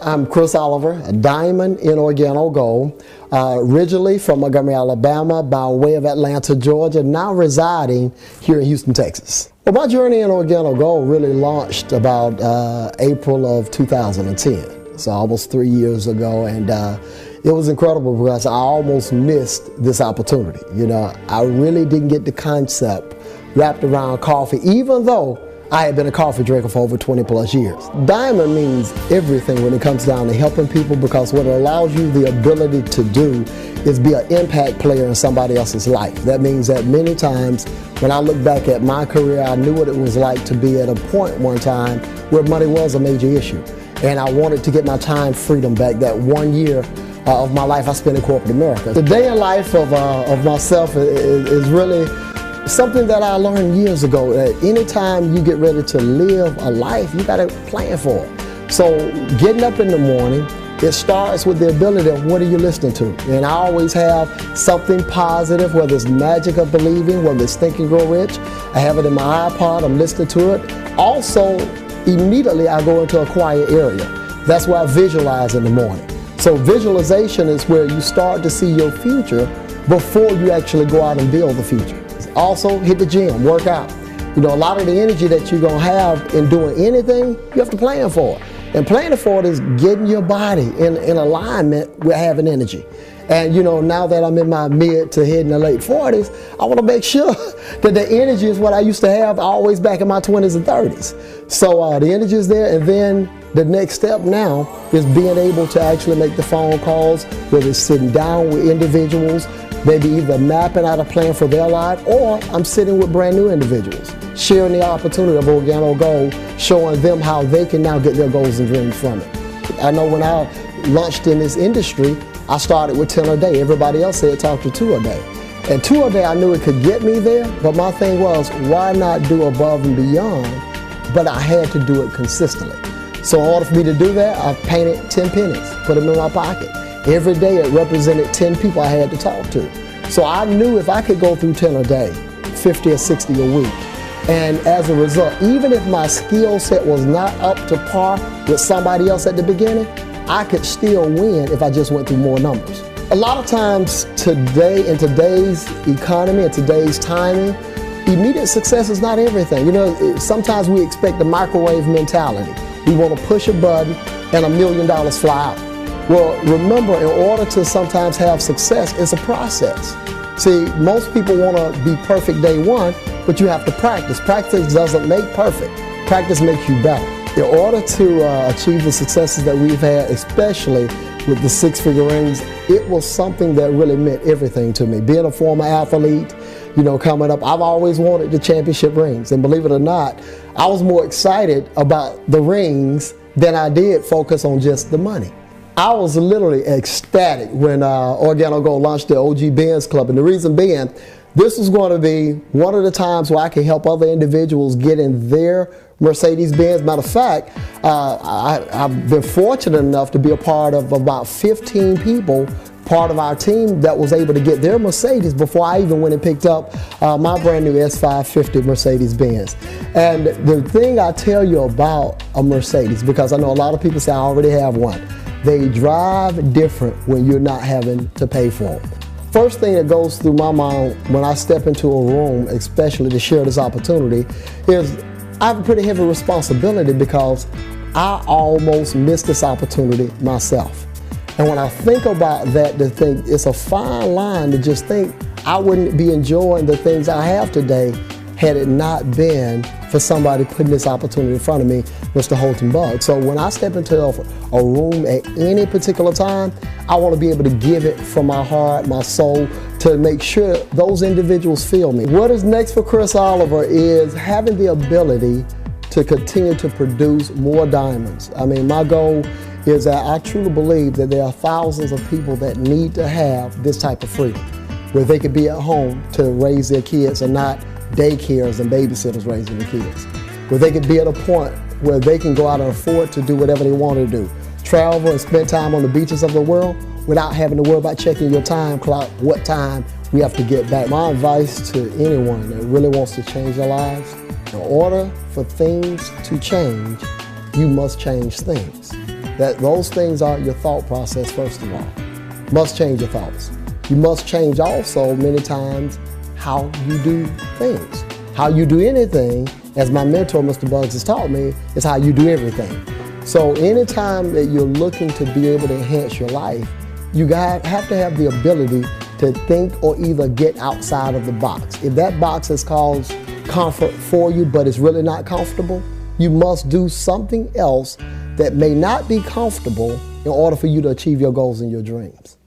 I'm Chris Oliver, a diamond in Organo Gold, originally from Montgomery, Alabama, by way of Atlanta, Georgia, now residing here in Houston, Texas. Well, my journey in Organo Gold really launched about April of 2010, so almost 3 years ago, and it was incredible because I almost missed this opportunity. You know, I really didn't get the concept wrapped around coffee, even though I had been a coffee drinker for over 20 plus years. Diamond means everything when it comes down to helping people, because what it allows you the ability to do is be an impact player in somebody else's life. That means that many times when I look back at my career, I knew what it was like to be at a point one time where money was a major issue. And I wanted to get my time freedom back. That 1 year of my life I spent in corporate America. The day in life of myself is really something that I learned years ago, that anytime you get ready to live a life, you gotta plan for it. So getting up in the morning, it starts with the ability of what are you listening to? And I always have something positive, whether it's Magic of Believing, whether it's Think and Grow Rich. I have it in my iPod, I'm listening to it. Also, immediately I go into a quiet area. That's where I visualize in the morning. So visualization is where you start to see your future before you actually go out and build the future. Also, hit the gym, work out. You know, a lot of the energy that you're gonna have in doing anything, you have to plan for it. And planning for it is getting your body in alignment with having energy. And you know, now that I'm in my mid to heading the late 40s, I wanna make sure that the energy is what I used to have always back in my 20s and 30s. So the energy is there, and then the next step now is being able to actually make the phone calls, whether it's sitting down with individuals, maybe either mapping out a plan for their life, or I'm sitting with brand new individuals, sharing the opportunity of Organo Gold, showing them how they can now get their goals and dreams from it. I know when I launched in this industry, I started with 10 a day. Everybody else said talk to 2 a day. And 2 a day, I knew it could get me there, but my thing was, why not do above and beyond? But I had to do it consistently. So in order for me to do that, I painted 10 pennies, put them in my pocket. Every day it represented 10 people I had to talk to. So I knew if I could go through 10 a day, 50 or 60 a week, and as a result, even if my skill set was not up to par with somebody else at the beginning, I could still win if I just went through more numbers. A lot of times today, in today's economy and today's timing, immediate success is not everything. You know, sometimes we expect the microwave mentality. We want to push a button and $1 million fly out. Well, remember, in order to sometimes have success, it's a process. See, most people want to be perfect day one, but you have to practice. Practice doesn't make perfect. Practice makes you better. In order to achieve the successes that we've had, especially with the 6-figure rings, it was something that really meant everything to me. Being a former athlete, you know, coming up, I've always wanted the championship rings. And believe it or not, I was more excited about the rings than I did focus on just the money. I was literally ecstatic when Organo Gold launched the OG Benz Club, and the reason being, this was going to be one of the times where I could help other individuals get in their Mercedes-Benz. Matter of fact, I've been fortunate enough to be a part of about 15 people, part of our team that was able to get their Mercedes before I even went and picked up my brand new S550 Mercedes-Benz. And the thing I tell you about a Mercedes, because I know a lot of people say I already have one, they drive different when you're not having to pay for them. First thing that goes through my mind when I step into a room, especially to share this opportunity, is I have a pretty heavy responsibility because I almost missed this opportunity myself. And when I think about that, to think it's a fine line to just think I wouldn't be enjoying the things I have today had it not been for somebody putting this opportunity in front of me, Mr. Holton Bug. So when I step into a room at any particular time, I want to be able to give it from my heart, my soul, to make sure those individuals feel me. What is next for Chris Oliver is having the ability to continue to produce more diamonds. I mean, my goal is that I truly believe that there are thousands of people that need to have this type of freedom, where they could be at home to raise their kids and not daycares and babysitters raising the kids, where they could be at a point where they can go out and afford to do whatever they want to do, travel and spend time on the beaches of the world without having to worry about checking your time clock, what time we have to get back. My advice to anyone that really wants to change their lives, in order for things to change, you must change things. that those things are your thought process first of all. Must change your thoughts. You must change also many times how you do things. How you do anything, as my mentor, Mr. Bugs, has taught me, is how you do everything. So anytime that you're looking to be able to enhance your life, you have to have the ability to think or either get outside of the box. If that box has caused comfort for you, but it's really not comfortable, you must do something else that may not be comfortable in order for you to achieve your goals and your dreams.